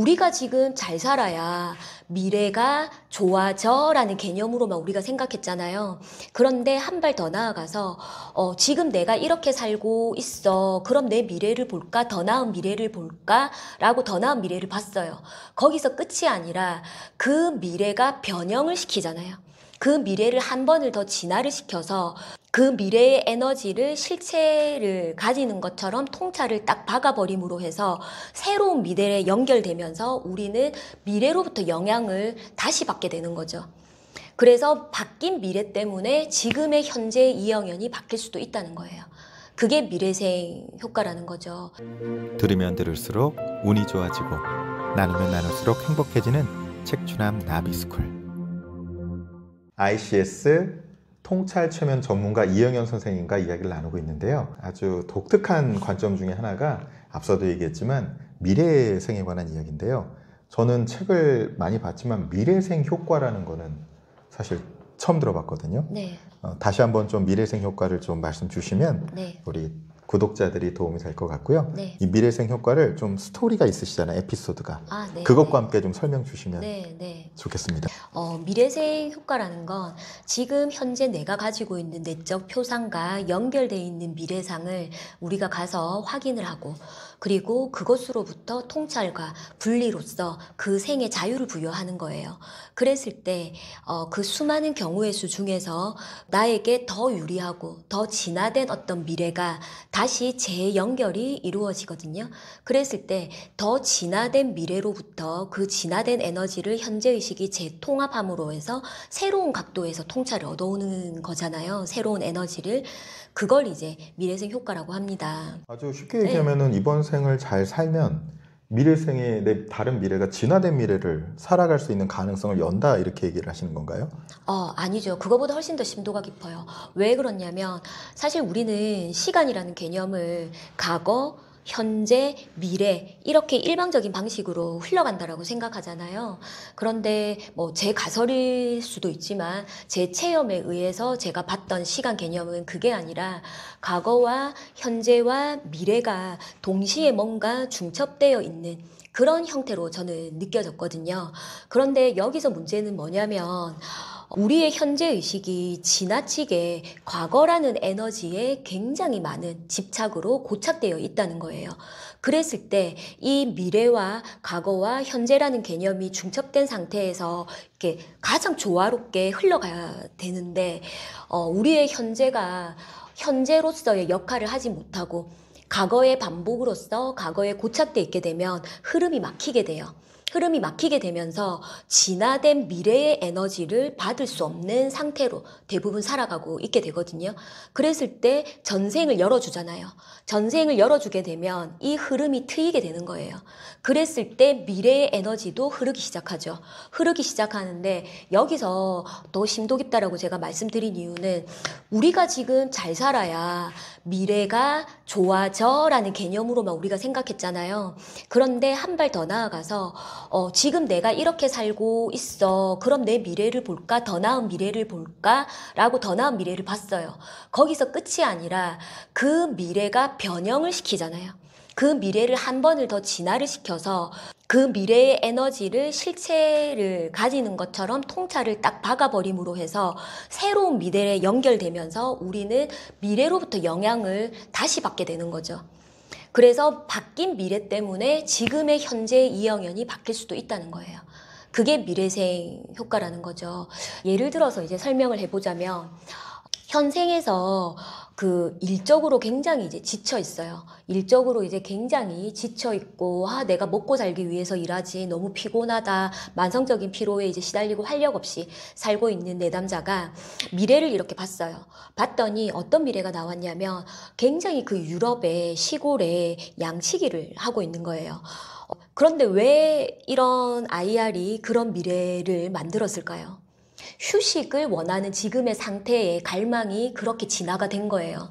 우리가 지금 잘 살아야 미래가 좋아져라는 개념으로만 우리가 생각했잖아요. 그런데 한 발 더 나아가서 지금 내가 이렇게 살고 있어. 그럼 내 미래를 볼까? 더 나은 미래를 볼까? 라고 더 나은 미래를 봤어요. 거기서 끝이 아니라 그 미래가 변형을 시키잖아요. 그 미래를 한 번을 더 진화를 시켜서 그 미래의 에너지를 실체를 가지는 것처럼 통찰을 딱 박아버림으로 해서 새로운 미래에 연결되면서 우리는 미래로부터 영향을 다시 받게 되는 거죠. 그래서 바뀐 미래 때문에 지금의 현재의 이영현이 바뀔 수도 있다는 거예요. 그게 미래생 효과라는 거죠. 들으면 들을수록 운이 좋아지고 나누면 나눌수록 행복해지는 책추남 나비스쿨. ICS 통찰 최면 전문가 이영현 선생님과 이야기를 나누고 있는데요. 아주 독특한 관점 중에 하나가 앞서도 얘기했지만 미래생에 관한 이야기인데요. 저는 책을 많이 봤지만 미래생 효과라는 거는 사실 처음 들어봤거든요. 네. 다시 한번 좀 미래생 효과를 좀 말씀 주시면 네. 우리 구독자들이 도움이 될 것 같고요. 네. 이 미래생 효과를 좀 스토리가 있으시잖아요. 에피소드가. 네. 그것과 함께 좀 설명 주시면 네. 좋겠습니다. 미래생 효과라는 건 지금 현재 내가 가지고 있는 내적 표상과 연결되어 있는 미래상을 우리가 가서 확인을 하고 그리고 그것으로부터 통찰과 분리로서 그 생에 자유를 부여하는 거예요. 그랬을 때 그 수많은 경우의 수 중에서 나에게 더 유리하고 더 진화된 어떤 미래가 다시 재연결이 이루어지거든요. 그랬을 때 더 진화된 미래로부터 그 진화된 에너지를 현재의식이 재통합함으로 해서 새로운 각도에서 통찰을 얻어오는 거잖아요. 새로운 에너지를. 그걸 이제 미래생 효과라고 합니다. 아주 쉽게 얘기하면은 이번 생을 잘 살면 미래생의 내 다른 미래가 진화된 미래를 살아갈 수 있는 가능성을 연다 이렇게 얘기를 하시는 건가요? 아니죠. 그거보다 훨씬 더 심도가 깊어요. 왜 그러냐면 사실 우리는 시간이라는 개념을 과거, 현재, 미래 이렇게 일방적인 방식으로 흘러간다라고 생각하잖아요. 그런데 제 가설일 수도 있지만 제 체험에 의해서 제가 봤던 시간 개념은 그게 아니라 과거와 현재와 미래가 동시에 뭔가 중첩되어 있는 그런 형태로 저는 느껴졌거든요. 그런데 여기서 문제는 뭐냐면 우리의 현재의식이 지나치게 과거라는 에너지에 굉장히 많은 집착으로 고착되어 있다는 거예요. 그랬을 때 이 미래와 과거와 현재라는 개념이 중첩된 상태에서 이렇게 가장 조화롭게 흘러가야 되는데 우리의 현재가 현재로서의 역할을 하지 못하고 과거의 반복으로서 과거에 고착돼 있게 되면 흐름이 막히게 돼요. 흐름이 막히게 되면서 진화된 미래의 에너지를 받을 수 없는 상태로 대부분 살아가고 있게 되거든요. 그랬을 때 전생을 열어주잖아요. 전생을 열어주게 되면 이 흐름이 트이게 되는 거예요. 그랬을 때 미래의 에너지도 흐르기 시작하죠. 흐르기 시작하는데 여기서 더 심도 깊다라고 제가 말씀드린 이유는 우리가 지금 잘 살아야 미래가 좋아져라는 개념으로만 우리가 생각했잖아요. 그런데 한 발 더 나아가서 지금 내가 이렇게 살고 있어. 그럼 내 미래를 볼까? 더 나은 미래를 볼까? 라고 더 나은 미래를 봤어요. 거기서 끝이 아니라 그 미래가 변형을 시키잖아요. 그 미래를 한 번을 더 진화를 시켜서 그 미래의 에너지를 실체를 가지는 것처럼 통찰을 딱 박아버림으로 해서 새로운 미래에 연결되면서 우리는 미래로부터 영향을 다시 받게 되는 거죠. 그래서 바뀐 미래 때문에 지금의 현재의 이영현이 바뀔 수도 있다는 거예요. 그게 미래생 효과라는 거죠. 예를 들어서 이제 설명을 해보자면 현생에서 그 일적으로 굉장히 이제 지쳐 있어요. 일적으로 이제 굉장히 지쳐 있고, 내가 먹고 살기 위해서 일하지 너무 피곤하다. 만성적인 피로에 이제 시달리고 활력 없이 살고 있는 내담자가 미래를 이렇게 봤어요. 봤더니 어떤 미래가 나왔냐면 굉장히 그 유럽의 시골에 양치기를 하고 있는 거예요. 그런데 왜 이런 IR이 그런 미래를 만들었을까요? 휴식을 원하는 지금의 상태의 갈망이 그렇게 진화가 된 거예요.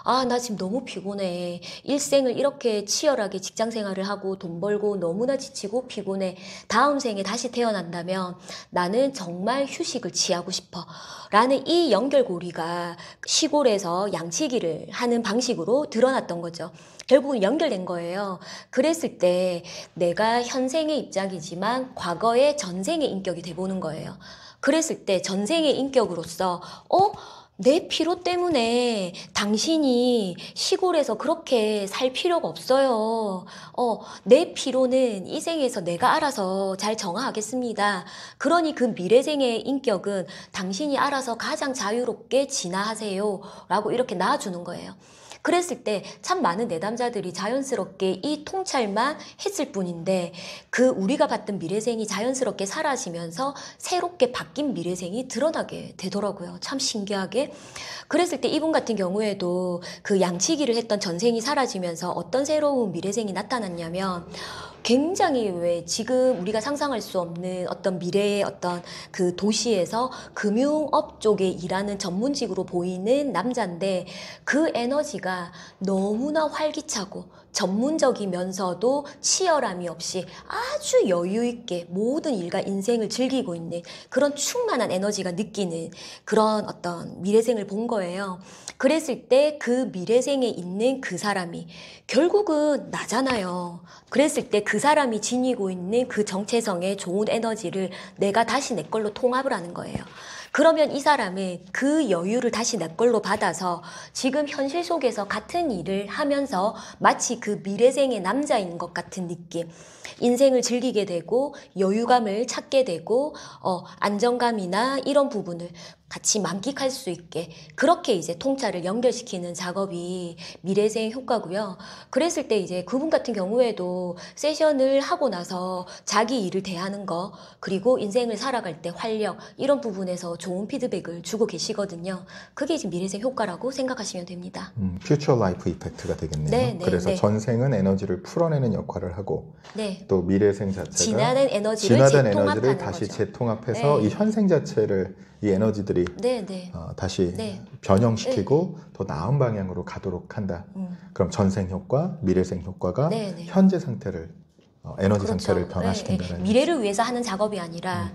아, 나 지금 너무 피곤해. 일생을 이렇게 치열하게 직장 생활을 하고 돈 벌고 너무나 지치고 피곤해. 다음 생에 다시 태어난다면 나는 정말 휴식을 취하고 싶어. 라는 이 연결고리가 시골에서 양치기를 하는 방식으로 드러났던 거죠. 결국은 연결된 거예요. 그랬을 때 내가 현생의 입장이지만 과거의 전생의 인격이 돼보는 거예요. 그랬을 때 전생의 인격으로서 내 피로 때문에 당신이 시골에서 그렇게 살 필요가 없어요. 내 피로는 이 생에서 내가 알아서 잘 정화하겠습니다. 그러니 그 미래생의 인격은 당신이 알아서 가장 자유롭게 진화하세요. 라고 이렇게 놔주는 거예요. 그랬을 때 참 많은 내담자들이 자연스럽게 이 통찰만 했을 뿐인데 그 우리가 봤던 미래생이 자연스럽게 사라지면서 새롭게 바뀐 미래생이 드러나게 되더라고요. 참 신기하게. 그랬을 때 이분 같은 경우에도 그 양치기를 했던 전생이 사라지면서 어떤 새로운 미래생이 나타났냐면 굉장히 왜 지금 우리가 상상할 수 없는 어떤 미래의 어떤 그 도시에서 금융업 쪽에 일하는 전문직으로 보이는 남자인데 그 에너지가 너무나 활기차고 전문적이면서도 치열함이 없이 아주 여유 있게 모든 일과 인생을 즐기고 있는 그런 충만한 에너지가 느끼는 그런 어떤 미래생을 본 거예요. 그랬을 때 그 미래생에 있는 그 사람이 결국은 나잖아요. 그랬을 때 그 사람이 지니고 있는 그 정체성의 좋은 에너지를 내가 다시 내 걸로 통합을 하는 거예요. 그러면 이 사람은 그 여유를 다시 내 걸로 받아서 지금 현실 속에서 같은 일을 하면서 마치 그 미래생의 남자인 것 같은 느낌. 인생을 즐기게 되고 여유감을 찾게 되고 안정감이나 이런 부분을 같이 만끽할 수 있게 그렇게 이제 통찰을 연결시키는 작업이 미래생 효과고요. 그랬을 때 이제 그분 같은 경우에도 세션을 하고 나서 자기 일을 대하는 거 그리고 인생을 살아갈 때 활력 이런 부분에서 좋은 피드백을 주고 계시거든요. 그게 이제 미래생 효과라고 생각하시면 됩니다. 퓨처 라이프 이펙트가 되겠네요. 네, 그래서 네. 전생은 에너지를 풀어내는 역할을 하고 네. 또 미래생 자체가 진화된 에너지를 진화된 재통합하는 에너지를 다시 거죠. 재통합해서 네. 이 현생 자체를 이 에너지들이 네. 다시 네. 변형시키고 더 나은 방향으로 가도록 한다. 그럼 전생 효과, 미래생 효과가 네. 현재 상태를 에너지 그렇죠. 상태를 변화시킨다는 미래를 위해서 하는 작업이 아니라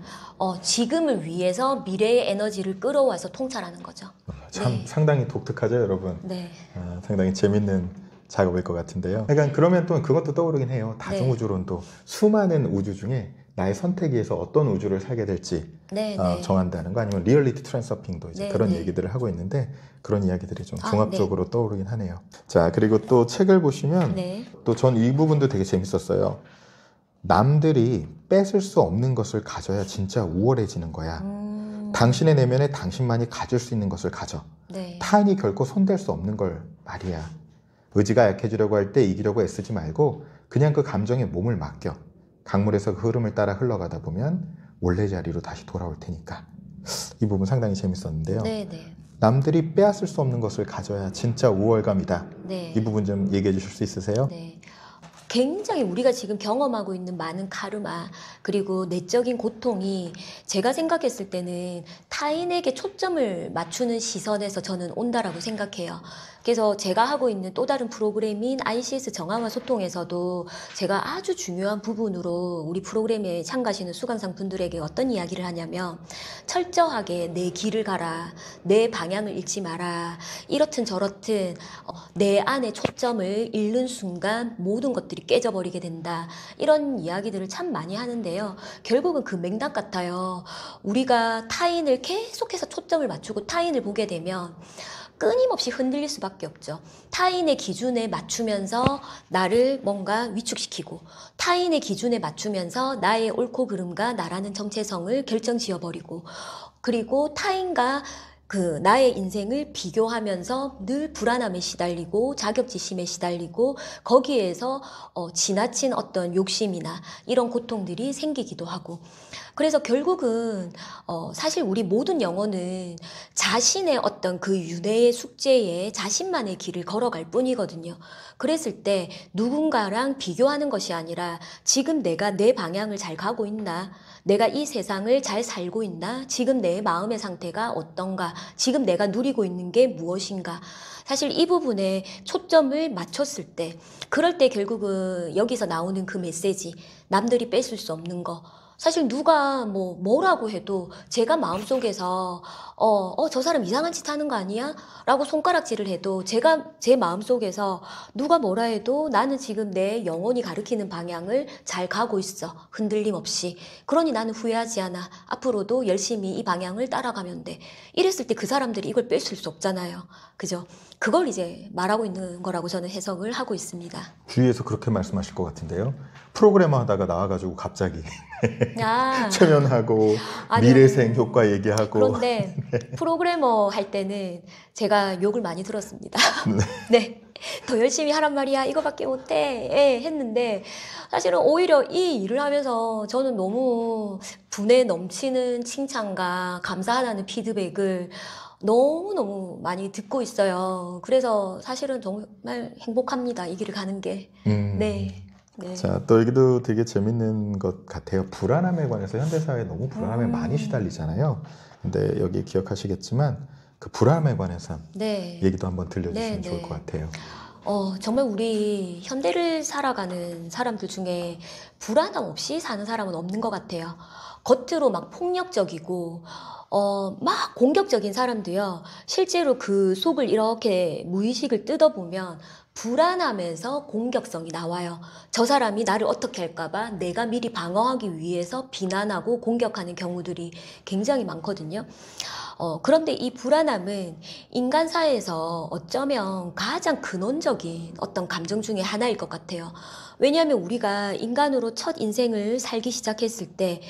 지금을 위해서 미래의 에너지를 끌어와서 통찰하는 거죠. 참 네. 상당히 독특하죠, 여러분. 네. 상당히 재밌는 작업일 것 같은데요. 그러니까 그러면 또 그것도 떠오르긴 해요. 다중우주론도 수많은 우주 중에 나의 선택에 의해서 어떤 우주를 살게 될지 정한다는 거 아니면 리얼리티 트랜서핑도 이제 그런 얘기들을 하고 있는데 그런 이야기들이 좀 종합적으로 떠오르긴 하네요. 자, 그리고 또 책을 보시면 또 전 이 부분도 되게 재밌었어요. 남들이 뺏을 수 없는 것을 가져야 진짜 우월해지는 거야. 당신의 내면에 당신만이 가질 수 있는 것을 가져. 타인이 결코 손댈 수 없는 걸 말이야. 의지가 약해지려고 할 때 이기려고 애쓰지 말고 그냥 그 감정에 몸을 맡겨. 강물에서 그 흐름을 따라 흘러가다 보면 원래 자리로 다시 돌아올 테니까. 이 부분 상당히 재밌었는데요. 남들이 빼앗을 수 없는 것을 가져야 진짜 우월감이다. 이 부분 좀 얘기해 주실 수 있으세요? 굉장히 우리가 지금 경험하고 있는 많은 카르마 그리고 내적인 고통이 제가 생각했을 때는 타인에게 초점을 맞추는 시선에서 저는 온다라고 생각해요. 그래서 제가 하고 있는 또 다른 프로그램인 ICS 정화와 소통에서도 제가 아주 중요한 부분으로 우리 프로그램에 참가하시는 수강생 분들에게 어떤 이야기를 하냐면 철저하게 내 길을 가라, 내 방향을 잃지 마라, 이렇든 저렇든 내 안에 초점을 잃는 순간 모든 것들이 깨져버리게 된다. 이런 이야기들을 참 많이 하는데요. 결국은 그 맥락 같아요. 우리가 타인을 계속해서 초점을 맞추고 타인을 보게 되면 끊임없이 흔들릴 수밖에 없죠. 타인의 기준에 맞추면서 나를 뭔가 위축시키고 타인의 기준에 맞추면서 나의 옳고 그름과 나라는 정체성을 결정지어버리고 그리고 타인과 나의 인생을 비교하면서 늘 불안함에 시달리고 자격지심에 시달리고 거기에서 지나친 어떤 욕심이나 이런 고통들이 생기기도 하고 그래서 결국은 사실 우리 모든 영혼은 자신의 어떤 그 윤회의 숙제에 자신만의 길을 걸어갈 뿐이거든요. 그랬을 때 누군가랑 비교하는 것이 아니라 지금 내가 내 방향을 잘 가고 있나? 내가 이 세상을 잘 살고 있나? 지금 내 마음의 상태가 어떤가? 지금 내가 누리고 있는 게 무엇인가? 사실 이 부분에 초점을 맞췄을 때, 그럴 때 결국은 여기서 나오는 그 메시지, 남들이 뺏을 수 없는 거, 사실 누가 뭐라고 해도 제가 마음속에서 저 사람 이상한 짓 하는 거 아니야? 라고 손가락질을 해도 제가 제 마음속에서 누가 뭐라 해도 나는 지금 내 영혼이 가리키는 방향을 잘 가고 있어. 흔들림 없이. 그러니 나는 후회하지 않아. 앞으로도 열심히 이 방향을 따라가면 돼. 이랬을 때 그 사람들이 이걸 뺏을 수 없잖아요. 그죠? 그걸 이제 말하고 있는 거라고 저는 해석을 하고 있습니다. 주위에서 그렇게 말씀하실 것 같은데요. 프로그래머 하다가 나와가지고 갑자기 아, 최면하고 아니요. 미래생 효과 얘기하고 그런데 프로그래머 할 때는 제가 욕을 많이 들었습니다. 네. 더 열심히 하란 말이야. 이거밖에 못해. 예, 했는데 사실은 오히려 이 일을 하면서 저는 너무 분에 넘치는 칭찬과 감사하다는 피드백을 너무너무 많이 듣고 있어요. 그래서 사실은 정말 행복합니다. 이 길을 가는 게. 네. 네. 자, 또 여기도 되게 재밌는 것 같아요. 불안함에 관해서 현대사회에 너무 불안함에 많이 시달리잖아요. 근데 여기 기억하시겠지만 그 불안함에 관해서 네. 얘기도 한번 들려주시면 네, 좋을 네. 것 같아요. 정말 우리 현대를 살아가는 사람들 중에 불안함 없이 사는 사람은 없는 것 같아요. 겉으로 막 폭력적이고, 막 공격적인 사람도요, 실제로 그 속을 이렇게 무의식을 뜯어보면 불안함에서 공격성이 나와요. 저 사람이 나를 어떻게 할까봐 내가 미리 방어하기 위해서 비난하고 공격하는 경우들이 굉장히 많거든요. 그런데 이 불안함은 인간사에서 어쩌면 가장 근원적인 어떤 감정 중에 하나일 것 같아요. 왜냐하면 우리가 인간으로 첫 인생을 살기 시작했을 때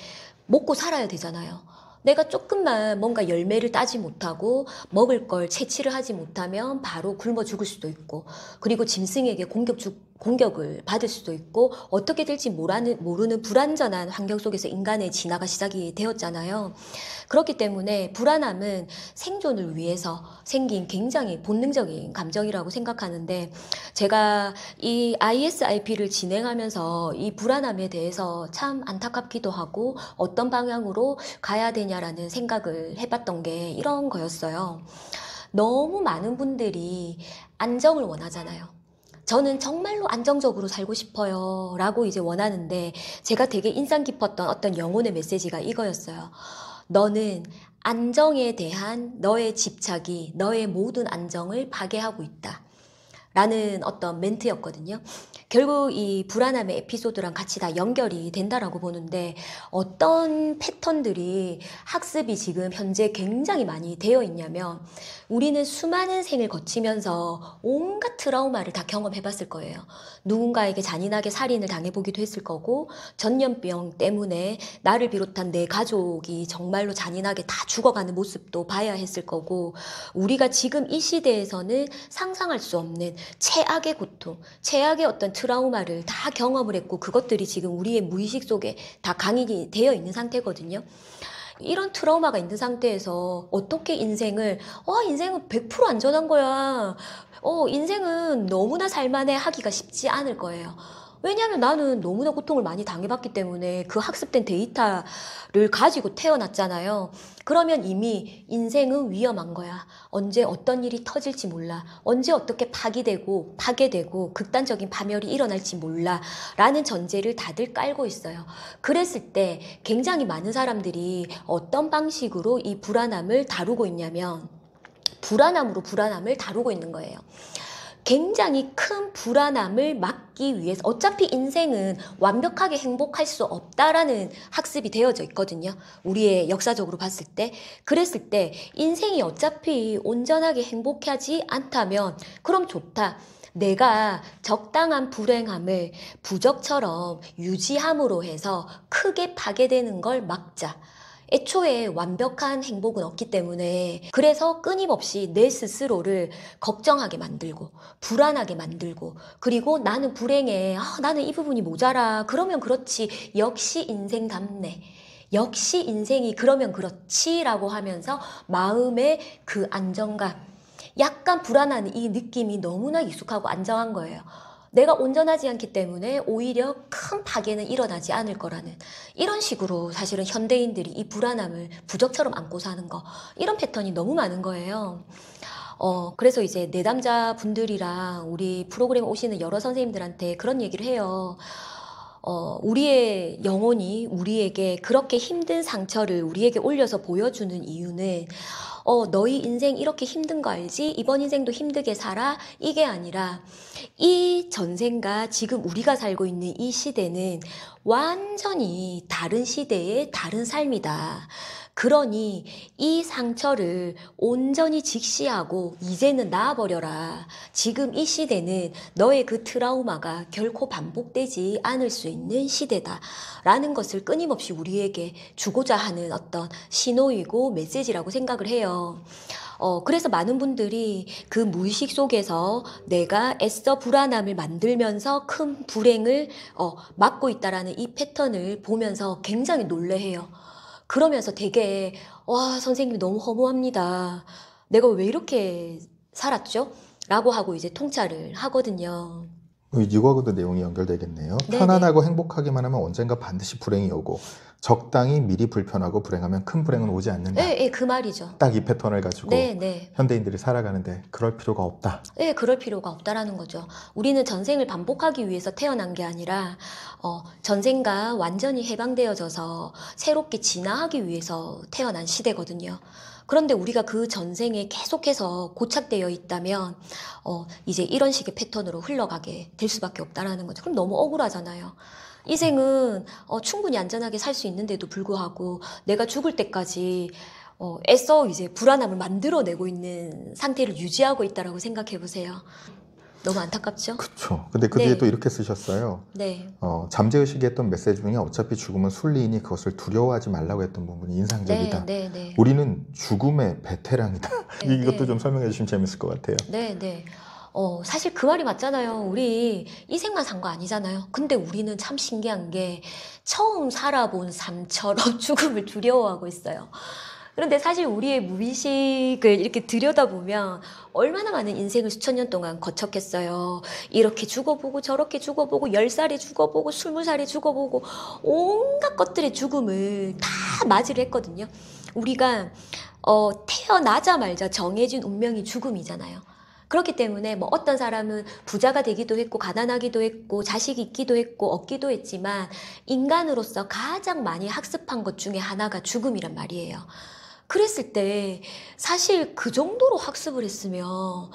먹고 살아야 되잖아요. 내가 조금만 뭔가 열매를 따지 못하고 먹을 걸 채취를 하지 못하면 바로 굶어 죽을 수도 있고, 그리고 짐승에게 공격을 받을 수도 있고, 어떻게 될지 모르는 불안전한 환경 속에서 인간의 진화가 시작이 되었잖아요. 그렇기 때문에 불안함은 생존을 위해서 생긴 굉장히 본능적인 감정이라고 생각하는데, 제가 이 ISIP를 진행하면서 이 불안함에 대해서 참 안타깝기도 하고 어떤 방향으로 가야 되냐라는 생각을 해봤던 게 이런 거였어요. 너무 많은 분들이 안정을 원하잖아요. 저는 정말로 안정적으로 살고 싶어요 라고 이제 원하는데, 제가 되게 인상 깊었던 어떤 영혼의 메시지가 이거였어요. 너는 안정에 대한 너의 집착이 너의 모든 안정을 파괴하고 있다 라는 어떤 멘트였거든요. 결국 이 불안함의 에피소드랑 같이 다 연결이 된다라고 보는데, 어떤 패턴들이 학습이 지금 현재 굉장히 많이 되어 있냐면, 우리는 수많은 생을 거치면서 온갖 트라우마를 다 경험해 봤을 거예요. 누군가에게 잔인하게 살인을 당해보기도 했을 거고, 전염병 때문에 나를 비롯한 내 가족이 정말로 잔인하게 다 죽어가는 모습도 봐야 했을 거고, 우리가 지금 이 시대에서는 상상할 수 없는 최악의 고통, 최악의 어떤 트라우마를 다 경험을 했고, 그것들이 지금 우리의 무의식 속에 다 강인이 되어 있는 상태거든요. 이런 트라우마가 있는 상태에서 어떻게 인생은 100% 안전한 거야, 인생은 너무나 살만해 하기가 쉽지 않을 거예요. 왜냐하면 나는 너무나 고통을 많이 당해봤기 때문에 그 학습된 데이터를 가지고 태어났잖아요. 그러면 이미 인생은 위험한 거야. 언제 어떤 일이 터질지 몰라. 언제 어떻게 파괴되고 극단적인 파멸이 일어날지 몰라 라는 전제를 다들 깔고 있어요. 그랬을 때 굉장히 많은 사람들이 어떤 방식으로 이 불안함을 다루고 있냐면, 불안함으로 불안함을 다루고 있는 거예요. 굉장히 큰 불안함을 막기 위해서, 어차피 인생은 완벽하게 행복할 수 없다라는 학습이 되어져 있거든요. 우리의 역사적으로 봤을 때. 그랬을 때 인생이 어차피 온전하게 행복하지 않다면 그럼 좋다. 내가 적당한 불행함을 부적처럼 유지함으로 해서 크게 파괴되는 걸 막자. 애초에 완벽한 행복은 없기 때문에, 그래서 끊임없이 내 스스로를 걱정하게 만들고 불안하게 만들고, 그리고 나는 불행해, 나는 이 부분이 모자라, 그러면 그렇지, 역시 인생답네, 역시 인생이 그러면 그렇지라고 하면서 마음의 그 안정감, 약간 불안한 이 느낌이 너무나 익숙하고 안정한 거예요. 내가 온전하지 않기 때문에 오히려 큰 파괴는 일어나지 않을 거라는, 이런 식으로 사실은 현대인들이 이 불안함을 부적처럼 안고 사는 거, 이런 패턴이 너무 많은 거예요. 그래서 이제 내담자 분들이랑 우리 프로그램 오시는 여러 선생님들한테 그런 얘기를 해요. 우리의 영혼이 우리에게 그렇게 힘든 상처를 우리에게 올려서 보여주는 이유는 너희 인생 이렇게 힘든 거 알지? 이번 인생도 힘들게 살아? 이게 아니라 이 전생과 지금 우리가 살고 있는 이 시대는 완전히 다른 시대의 다른 삶이다. 그러니 이 상처를 온전히 직시하고 이제는 놔버려라. 지금 이 시대는 너의 그 트라우마가 결코 반복되지 않을 수 있는 시대다. 라는 것을 끊임없이 우리에게 주고자 하는 어떤 신호이고 메시지라고 생각을 해요. 그래서 많은 분들이 그 무의식 속에서 내가 애써 불안함을 만들면서 큰 불행을 막고 있다라는 이 패턴을 보면서 굉장히 놀래해요. 그러면서 되게 와 선생님이 너무 허무합니다. 내가 왜 이렇게 살았죠? 라고 하고 이제 통찰을 하거든요. 이거하고도 내용이 연결되겠네요. 네네. 편안하고 행복하기만 하면 언젠가 반드시 불행이 오고 적당히 미리 불편하고 불행하면 큰 불행은 오지 않는다. 네, 그 말이죠. 딱 이 패턴을 가지고 네. 현대인들이 살아가는데 그럴 필요가 없다. 네, 그럴 필요가 없다라는 거죠. 우리는 전생을 반복하기 위해서 태어난 게 아니라 전생과 완전히 해방되어져서 새롭게 진화하기 위해서 태어난 시대거든요. 그런데 우리가 그 전생에 계속해서 고착되어 있다면 이제 이런 식의 패턴으로 흘러가게 될 수밖에 없다라는 거죠. 그럼 너무 억울하잖아요. 이 생은 충분히 안전하게 살 수 있는데도 불구하고 내가 죽을 때까지 애써 이제 불안함을 만들어내고 있는 상태를 유지하고 있다라고 생각해 보세요. 너무 안타깝죠? 그렇죠. 근데 그 뒤에 네. 또 이렇게 쓰셨어요. 네. 잠재의식에 했던 메시지 중에 어차피 죽음은 순리이니 그것을 두려워하지 말라고 했던 부분이 인상적이다. 네. 우리는 죽음의 베테랑이다. 네, 이것도 네. 좀 설명해 주시면 재밌을 것 같아요. 네. 사실 그 말이 맞잖아요. 우리 이 생만 산 거 아니잖아요. 근데 우리는 참 신기한 게 처음 살아본 삶처럼 죽음을 두려워하고 있어요. 그런데 사실 우리의 무의식을 이렇게 들여다보면 얼마나 많은 인생을 수천 년 동안 거쳤겠어요. 이렇게 죽어보고 저렇게 죽어보고 10살에 죽어보고 20살에 죽어보고 온갖 것들의 죽음을 다 맞이를 했거든요. 우리가 태어나자마자 정해진 운명이 죽음이잖아요. 그렇기 때문에 뭐 어떤 사람은 부자가 되기도 했고 가난하기도 했고 자식이 있기도 했고 없기도 했지만 인간으로서 가장 많이 학습한 것 중에 하나가 죽음이란 말이에요. 그랬을 때 사실 그 정도로 학습을 했으면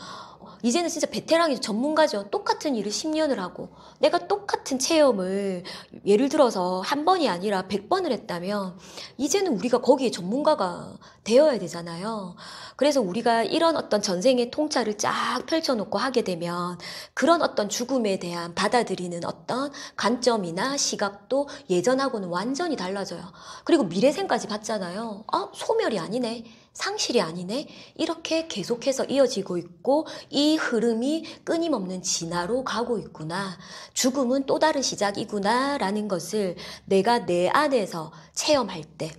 이제는 진짜 베테랑이죠. 전문가죠. 똑같은 일을 10년을 하고 내가 똑같은 체험을 예를 들어서 한 번이 아니라 100번을 했다면 이제는 우리가 거기에 전문가가 되어야 되잖아요. 그래서 우리가 이런 어떤 전생의 통찰을 쫙 펼쳐놓고 하게 되면 그런 어떤 죽음에 대한 받아들이는 어떤 관점이나 시각도 예전하고는 완전히 달라져요. 그리고 미래생까지 봤잖아요. 소멸이 아니네. 상실이 아니네. 이렇게 계속해서 이어지고 있고 이 흐름이 끊임없는 진화로 가고 있구나. 죽음은 또 다른 시작이구나 라는 것을 내가 내 안에서 체험할 때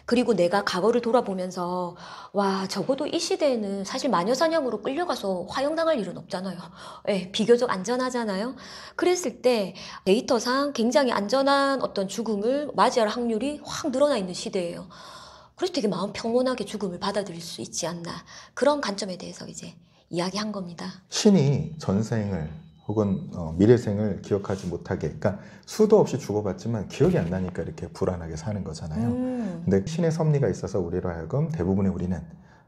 그리고 내가 과거를 돌아보면서 와 적어도 이 시대에는 사실 마녀사냥으로 끌려가서 화형당할 일은 없잖아요. 네, 비교적 안전하잖아요. 그랬을 때 데이터상 굉장히 안전한 어떤 죽음을 맞이할 확률이 확 늘어나 있는 시대예요. 그래서 되게 마음 평온하게 죽음을 받아들일 수 있지 않나. 그런 관점에 대해서 이제 이야기한 겁니다. 신이 전생을 혹은 미래생을 기억하지 못하게, 그러니까 수도 없이 죽어봤지만 기억이 안 나니까 이렇게 불안하게 사는 거잖아요. 근데 신의 섭리가 있어서 우리로 하여금 대부분의 우리는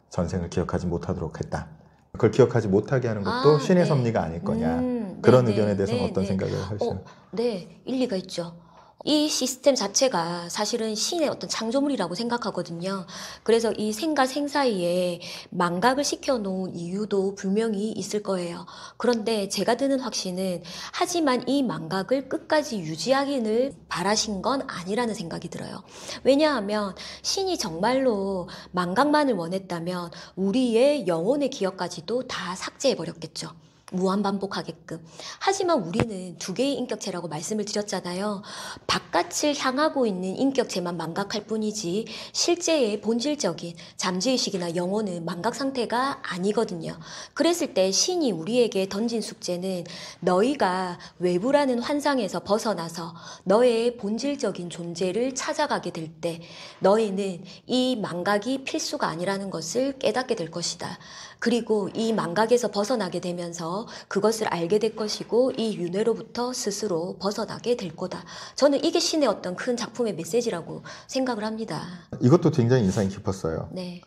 전생을 기억하지 못하도록 했다. 그걸 기억하지 못하게 하는 것도 신의 네. 섭리가 아닐 거냐. 그런 네, 의견에 대해서는 네, 어떤 네. 생각을 하시나요? 네, 일리가 있죠. 이 시스템 자체가 사실은 신의 어떤 창조물이라고 생각하거든요. 그래서 이 생과 생 사이에 망각을 시켜놓은 이유도 분명히 있을 거예요. 그런데 제가 드는 확신은 하지만 이 망각을 끝까지 유지하기를 바라신 건 아니라는 생각이 들어요. 왜냐하면 신이 정말로 망각만을 원했다면 우리의 영혼의 기억까지도 다 삭제해버렸겠죠. 무한반복하게끔. 하지만 우리는 두 개의 인격체라고 말씀을 드렸잖아요. 바깥을 향하고 있는 인격체만 망각할 뿐이지 실제의 본질적인 잠재의식이나 영혼은 망각 상태가 아니거든요. 그랬을 때 신이 우리에게 던진 숙제는 너희가 외부라는 환상에서 벗어나서 너의 본질적인 존재를 찾아가게 될 때 너희는 이 망각이 필수가 아니라는 것을 깨닫게 될 것이다. 그리고 이 망각에서 벗어나게 되면서 그것을 알게 될 것이고 이 윤회로부터 스스로 벗어나게 될 거다. 저는 이게 신의 어떤 큰 작품의 메시지라고 생각을 합니다. 이것도 굉장히 인상이 깊었어요. 네.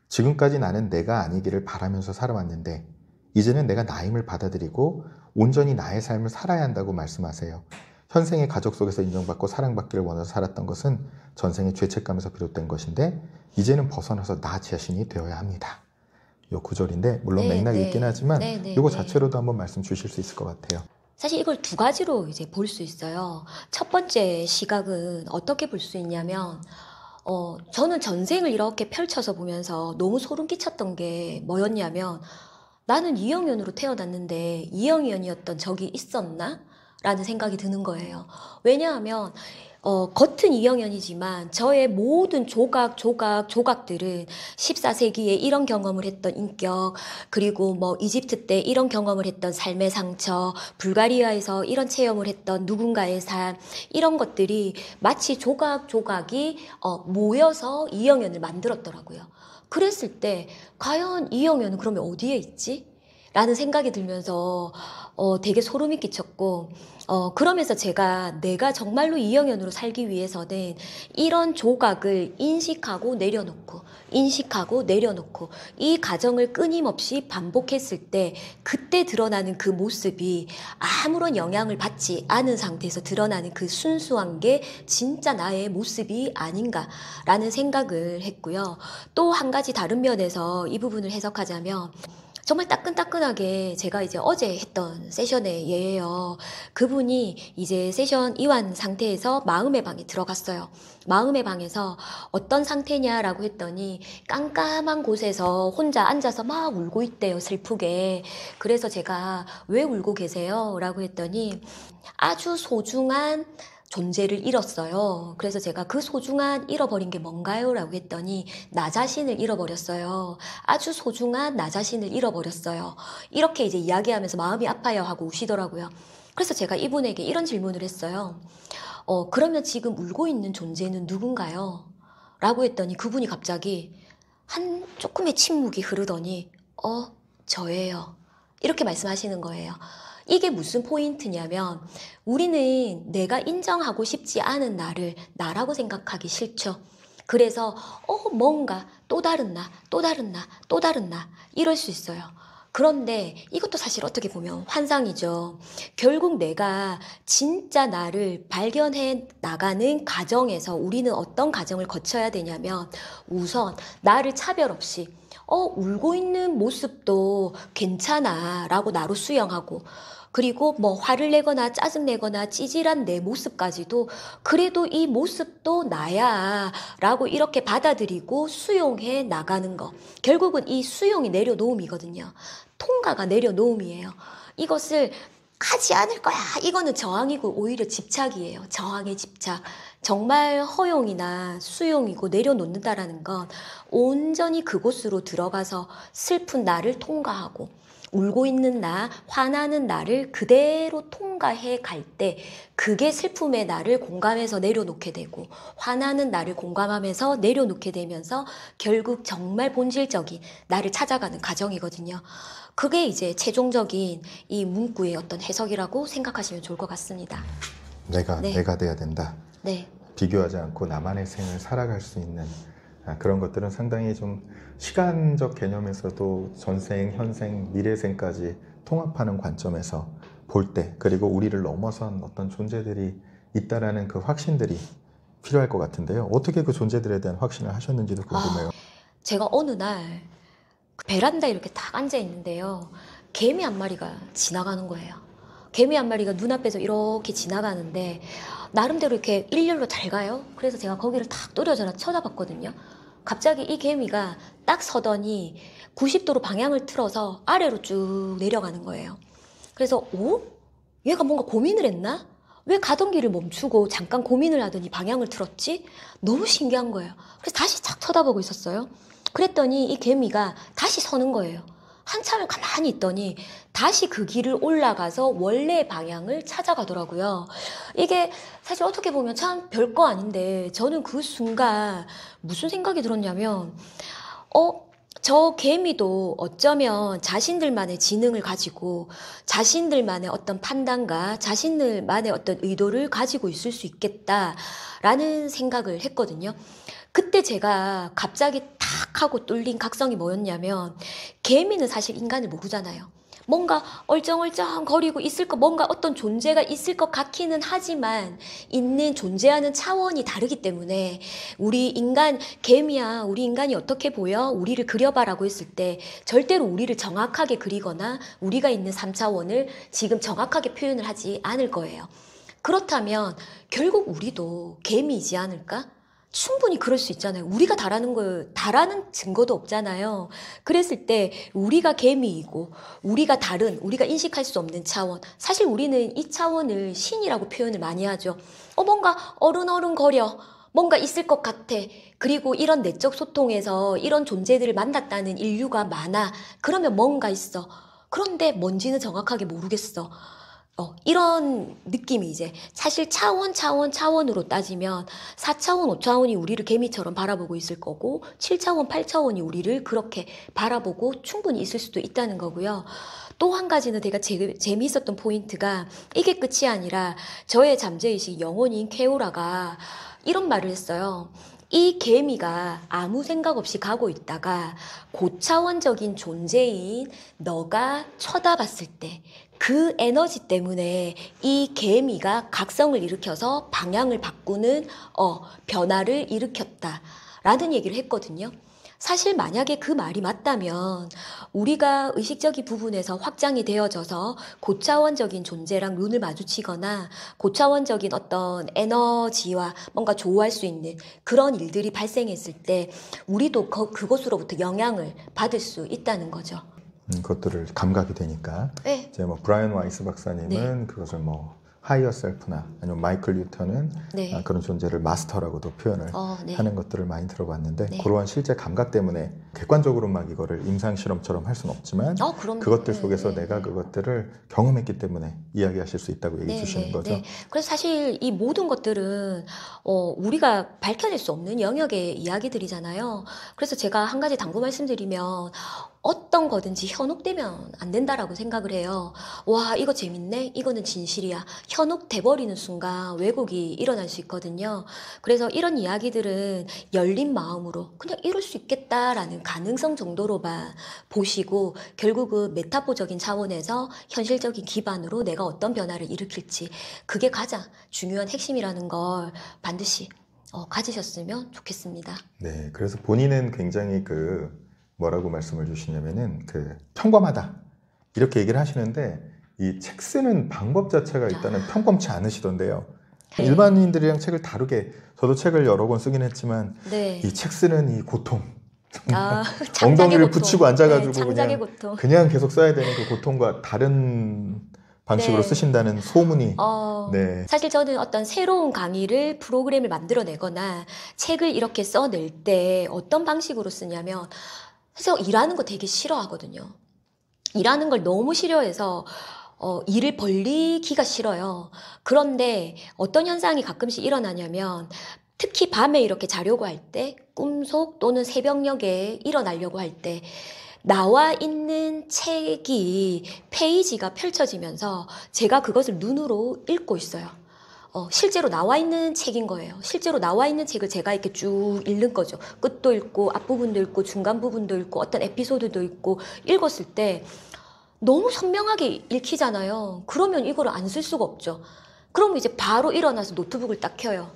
지금까지 나는 내가 아니기를 바라면서 살아왔는데 이제는 내가 나임을 받아들이고 온전히 나의 삶을 살아야 한다고 말씀하세요. 현생의 가족 속에서 인정받고 사랑받기를 원해서 살았던 것은 전생의 죄책감에서 비롯된 것인데 이제는 벗어나서 나 자신이 되어야 합니다. 요 구절인데 물론 네, 맥락이 네. 있긴 하지만 네, 네, 요거 네. 자체로도 한번 말씀 주실 수 있을 것 같아요. 사실 이걸 두 가지로 이제 볼 수 있어요. 첫 번째 시각은 어떻게 볼 수 있냐면, 저는 전생을 이렇게 펼쳐서 보면서 너무 소름 끼쳤던 게 뭐였냐면, 나는 이영현으로 태어났는데 이영현이었던 적이 있었나? 라는 생각이 드는 거예요. 왜냐하면 겉은 이영현이지만 저의 모든 조각들은 14세기에 이런 경험을 했던 인격, 그리고 뭐 이집트 때 이런 경험을 했던 삶의 상처, 불가리아에서 이런 체험을 했던 누군가의 삶, 이런 것들이 마치 조각이 모여서 이영현을 만들었더라고요. 그랬을 때 과연 이영현은 그러면 어디에 있지? 라는 생각이 들면서 되게 소름이 끼쳤고, 그러면서 내가 정말로 이영현으로 살기 위해서는 이런 조각을 인식하고 내려놓고 이 과정을 끊임없이 반복했을 때 그때 드러나는 그 모습이 아무런 영향을 받지 않은 상태에서 드러나는 그 순수한 게 진짜 나의 모습이 아닌가라는 생각을 했고요. 또 한 가지 다른 면에서 이 부분을 해석하자면, 정말 따끈따끈하게 제가 이제 어제 했던 세션의 예예요. 그분이 이제 세션 이완 상태에서 마음의 방에 들어갔어요. 마음의 방에서 어떤 상태냐라고 했더니 깜깜한 곳에서 혼자 앉아서 막 울고 있대요, 슬프게. 그래서 제가 왜 울고 계세요? 라고 했더니 아주 소중한 존재를 잃었어요. 그래서 제가 그 소중한 잃어버린 게 뭔가요? 라고 했더니 나 자신을 잃어버렸어요. 아주 소중한 나 자신을 잃어버렸어요. 이렇게 이제 이야기하면서 마음이 아파요 하고 우시더라고요. 그래서 제가 이분에게 이런 질문을 했어요. 그러면 지금 울고 있는 존재는 누군가요? 라고 했더니 그분이 갑자기 한 조금의 침묵이 흐르더니 저예요. 이렇게 말씀하시는 거예요. 이게 무슨 포인트냐면 우리는 내가 인정하고 싶지 않은 나를 나라고 생각하기 싫죠. 그래서 뭔가 또 다른 나 이럴 수 있어요. 그런데 이것도 사실 어떻게 보면 환상이죠. 결국 내가 진짜 나를 발견해 나가는 과정에서 우리는 어떤 과정을 거쳐야 되냐면 우선 나를 차별 없이 울고 있는 모습도 괜찮아 라고 나로 수용하고, 그리고 뭐 화를 내거나 짜증내거나 찌질한 내 모습까지도 그래도 이 모습도 나야 라고 이렇게 받아들이고 수용해 나가는 거. 결국은 이 수용이 내려놓음이거든요. 통과가 내려놓음이에요. 이것을 하지 않을 거야. 이거는 저항이고 오히려 집착이에요. 저항의 집착. 정말 허용이나 수용이고 내려놓는다라는 건 온전히 그곳으로 들어가서 슬픈 나를 통과하고 울고 있는 나, 화나는 나를 그대로 통과해 갈 때 그게 슬픔의 나를 공감해서 내려놓게 되고 화나는 나를 공감하면서 내려놓게 되면서 결국 정말 본질적인 나를 찾아가는 과정이거든요. 그게 이제 최종적인 이 문구의 어떤 해석이라고 생각하시면 좋을 것 같습니다. 내가 돼야 된다. 네. 비교하지 않고 나만의 생을 살아갈 수 있는 그런 것들은 상당히 좀 시간적 개념에서도 전생, 현생, 미래생까지 통합하는 관점에서 볼 때, 그리고 우리를 넘어선 어떤 존재들이 있다라는 그 확신들이 필요할 것 같은데요. 어떻게 그 존재들에 대한 확신을 하셨는지도 궁금해요. 제가 어느 날 베란다에 이렇게 딱 앉아 있는데요. 개미 한 마리가 지나가는 거예요. 개미 한 마리가 눈앞에서 이렇게 지나가는데 나름대로 이렇게 일렬로 잘 가요. 그래서 제가 거기를 탁 또렷이 쳐다봤거든요. 갑자기 이 개미가 딱 서더니 90도로 방향을 틀어서 아래로 쭉 내려가는 거예요. 그래서 얘가 뭔가 고민을 했나? 왜 가던 길을 멈추고 잠깐 고민을 하더니 방향을 틀었지? 너무 신기한 거예요. 그래서 다시 착 쳐다보고 있었어요. 그랬더니 이 개미가 다시 서는 거예요. 한참을 가만히 있더니 다시 그 길을 올라가서 원래 방향을 찾아가더라고요. 이게 사실 어떻게 보면 참 별거 아닌데 저는 그 순간 무슨 생각이 들었냐면 저 개미도 어쩌면 자신들만의 지능을 가지고 자신들만의 어떤 판단과 자신들만의 어떤 의도를 가지고 있을 수 있겠다라는 생각을 했거든요. 그때 제가 갑자기 탁 하고 뚫린 각성이 뭐였냐면 개미는 사실 인간을 모르잖아요. 뭔가 얼쩡얼쩡 거리고 있을 것, 뭔가 어떤 존재가 있을 것 같기는 하지만 있는 존재하는 차원이 다르기 때문에 우리 인간, 개미야, 우리 인간이 어떻게 보여? 우리를 그려봐라고 했을 때 절대로 우리를 정확하게 그리거나 우리가 있는 3차원을 지금 정확하게 표현을 하지 않을 거예요. 그렇다면 결국 우리도 개미이지 않을까? 충분히 그럴 수 있잖아요. 우리가 다라는 증거도 없잖아요. 그랬을 때 우리가 개미이고 우리가 우리가 인식할 수 없는 차원. 사실 우리는 이 차원을 신이라고 표현을 많이 하죠. 뭔가 어른거려. 뭔가 있을 것 같아. 그리고 이런 내적 소통에서 이런 존재들을 만났다는 인류가 많아. 그러면 뭔가 있어. 그런데 뭔지는 정확하게 모르겠어. 이런 느낌이 이제 사실 차원으로 따지면 4차원, 5차원이 우리를 개미처럼 바라보고 있을 거고 7차원, 8차원이 우리를 그렇게 바라보고 충분히 있을 수도 있다는 거고요. 또 한 가지는 되게 재미있었던 포인트가 이게 끝이 아니라 저의 잠재의식 영혼인 케오라가 이런 말을 했어요. 이 개미가 아무 생각 없이 가고 있다가 고차원적인 존재인 너가 쳐다봤을 때 그 에너지 때문에 이 개미가 각성을 일으켜서 방향을 바꾸는 변화를 일으켰다라는 얘기를 했거든요. 사실 만약에 그 말이 맞다면 우리가 의식적인 부분에서 확장이 되어져서 고차원적인 존재랑 눈을 마주치거나 고차원적인 어떤 에너지와 뭔가 조우할 수 있는 그런 일들이 발생했을 때 우리도 그것으로부터 영향을 받을 수 있다는 거죠. 그것들을 감각이 되니까. 네. 이제 브라이언 와이스 박사님은 그것을 하이어 셀프나 아니면 마이클 뉴턴은 그런 존재를 마스터라고도 표현을 하는 것들을 많이 들어봤는데 그러한 실제 감각 때문에 객관적으로 막 이거를 임상 실험처럼 할 수는 없지만 그것들 속에서 내가 그것들을 경험했기 때문에 이야기하실 수 있다고 얘기해 주시는 거죠. 그래서 사실 이 모든 것들은 우리가 밝혀낼 수 없는 영역의 이야기들이잖아요. 그래서 제가 한 가지 당부 말씀드리면 어떤 거든지 현혹되면 안 된다라고 생각을 해요. 와, 이거 재밌네? 이거는 진실이야. 현혹돼버리는 순간 왜곡이 일어날 수 있거든요. 그래서 이런 이야기들은 열린 마음으로 그냥 이럴 수 있겠다라는 가능성 정도로만 보시고 결국은 메타포적인 차원에서 현실적인 기반으로 내가 어떤 변화를 일으킬지 그게 가장 중요한 핵심이라는 걸 반드시 가지셨으면 좋겠습니다. 네, 그래서 본인은 굉장히 뭐라고 말씀을 주시냐면은 평범하다 이렇게 얘기를 하시는데 이 책 쓰는 방법 자체가 일단은 평범치 않으시던데요. 일반인들이랑 책을 다르게 저도 책을 여러 권 쓰긴 했지만 이 책 쓰는 이 고통 엉덩이를 붙이고 앉아가지고 그냥 계속 써야 되는 그 고통과 다른 방식으로 쓰신다는 소문이 사실 저는 어떤 새로운 강의를 프로그램을 만들어내거나 책을 이렇게 써낼 때 어떤 방식으로 쓰냐면 사실 일하는 거 되게 싫어하거든요. 일하는 걸 너무 싫어해서 일을 벌리기가 싫어요. 그런데 어떤 현상이 가끔씩 일어나냐면 특히 밤에 이렇게 자려고 할 때 꿈속 또는 새벽녘에 일어나려고 할 때 나와 있는 책이 페이지가 펼쳐지면서 제가 그것을 눈으로 읽고 있어요. 실제로 나와 있는 책인 거예요. 실제로 나와 있는 책을 제가 이렇게 쭉 읽는 거죠. 끝도 읽고 앞부분도 읽고 중간 부분도 읽고 어떤 에피소드도 읽고 읽었을 때 너무 선명하게 읽히잖아요. 그러면 이거를 안 쓸 수가 없죠. 그러면 이제 바로 일어나서 노트북을 딱 켜요.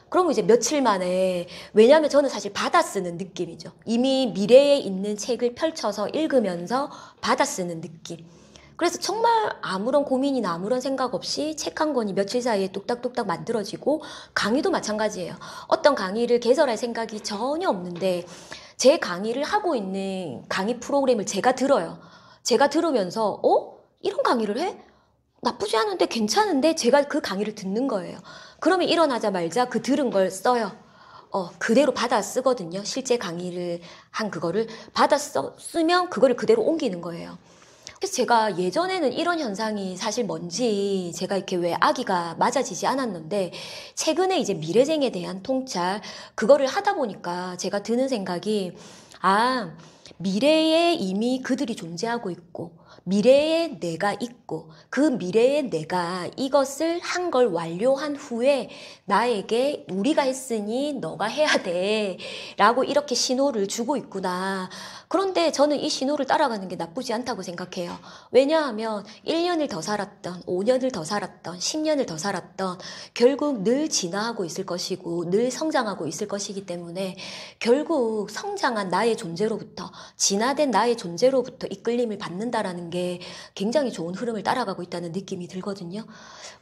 그러면 이제 며칠 만에, 왜냐하면 저는 사실 받아 쓰는 느낌이죠. 이미 미래에 있는 책을 펼쳐서 읽으면서 받아 쓰는 느낌. 그래서 정말 아무런 고민이나 아무런 생각 없이 책 한 권이 며칠 사이에 뚝딱뚝딱 만들어지고 강의도 마찬가지예요. 어떤 강의를 개설할 생각이 전혀 없는데 제 강의를 하고 있는 강의 프로그램을 제가 들어요. 제가 들으면서 이런 강의를 해? 나쁘지 않은데 괜찮은데 제가 그 강의를 듣는 거예요. 그러면 일어나자마자 그 들은 걸 써요. 그대로 받아 쓰거든요. 실제 강의를 한 그거를 받아 쓰면 그거를 그대로 옮기는 거예요. 그래서 제가 예전에는 이런 현상이 사실 뭔지 제가 이렇게 왜 아기가 맞아지지 않았는데 최근에 이제 미래생에 대한 통찰 그거를 하다 보니까 제가 드는 생각이 미래에 이미 그들이 존재하고 있고 미래에 내가 있고 그 미래의 내가 이것을 한 걸 완료한 후에 나에게 우리가 했으니 너가 해야 돼 라고 이렇게 신호를 주고 있구나. 그런데 저는 이 신호를 따라가는 게 나쁘지 않다고 생각해요. 왜냐하면 1년을 더 살았던 5년을 더 살았던 10년을 더 살았던 결국 늘 진화하고 있을 것이고 늘 성장하고 있을 것이기 때문에 결국 성장한 나의 존재로부터 진화된 나의 존재로부터 이끌림을 받는다라는 게 굉장히 좋은 흐름을 따라가고 있다는 느낌이 들거든요.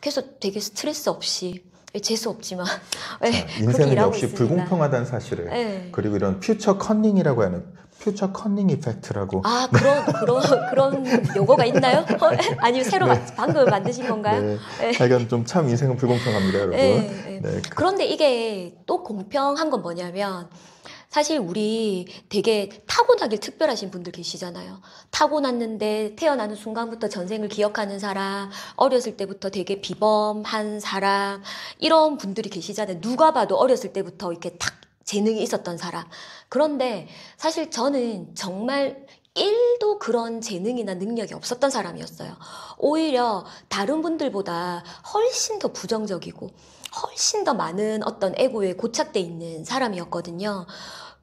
그래서 되게 스트레스 없이 재수 없지만 그렇게 인생은 일하고 역시 있습니다. 불공평하다는 사실을 네. 그리고 이런 퓨처 컨닝이라고 하는 퓨처 컨닝 이펙트라고 그런 용어가 있나요? 아니면 새로 방금 만드신 건가요? 네. 네. 하여간 좀 참 인생은 불공평합니다, 여러분. 네. 네. 그런데 이게 또 공평한 건 뭐냐면 사실 우리 되게 타고나길 특별하신 분들 계시잖아요. 타고났는데 태어나는 순간부터 전생을 기억하는 사람, 어렸을 때부터 되게 비범한 사람, 이런 분들이 계시잖아요. 누가 봐도 어렸을 때부터 이렇게 탁 재능이 있었던 사람. 그런데 사실 저는 정말 1도 그런 재능이나 능력이 없었던 사람이었어요. 오히려 다른 분들보다 훨씬 더 부정적이고 훨씬 더 많은 어떤 에고에 고착돼 있는 사람이었거든요.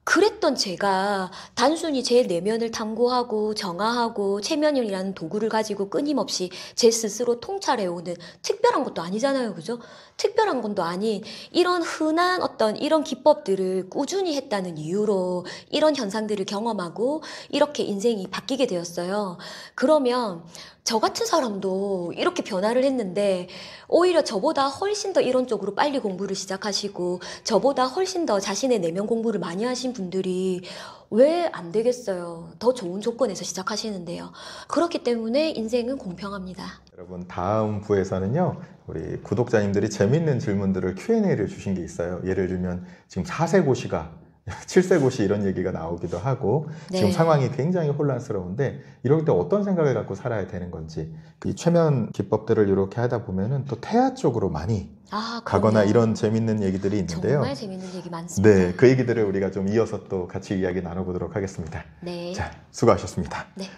그랬던 제가 단순히 제 내면을 탐구하고 정화하고 체면이라는 도구를 가지고 끊임없이 제 스스로 통찰해오는 특별한 것도 아니잖아요. 그죠? 특별한 것도 아닌 이런 흔한 어떤 이런 기법들을 꾸준히 했다는 이유로 이런 현상들을 경험하고 이렇게 인생이 바뀌게 되었어요. 그러면 저 같은 사람도 이렇게 변화를 했는데 오히려 저보다 훨씬 더 이런 쪽으로 빨리 공부를 시작하시고 저보다 훨씬 더 자신의 내면 공부를 많이 하신 분들이 왜 안 되겠어요? 더 좋은 조건에서 시작하시는데요. 그렇기 때문에 인생은 공평합니다. 여러분, 다음 부에서는요, 우리 구독자님들이 재밌는 질문들을 Q&A를 주신 게 있어요. 예를 들면 지금 4세 고시가 7세 고시 이런 얘기가 나오기도 하고 지금 네. 상황이 굉장히 혼란스러운데 이럴 때 어떤 생각을 갖고 살아야 되는 건지 이 최면 기법들을 이렇게 하다 보면은 또 태아 쪽으로 많이 가거나 그럼요. 이런 재밌는 얘기들이 있는데요. 정말 재밌는 얘기 많습니다. 네, 그 얘기들을 우리가 좀 이어서 또 같이 이야기 나눠보도록 하겠습니다. 네. 자, 수고하셨습니다. 네. 네.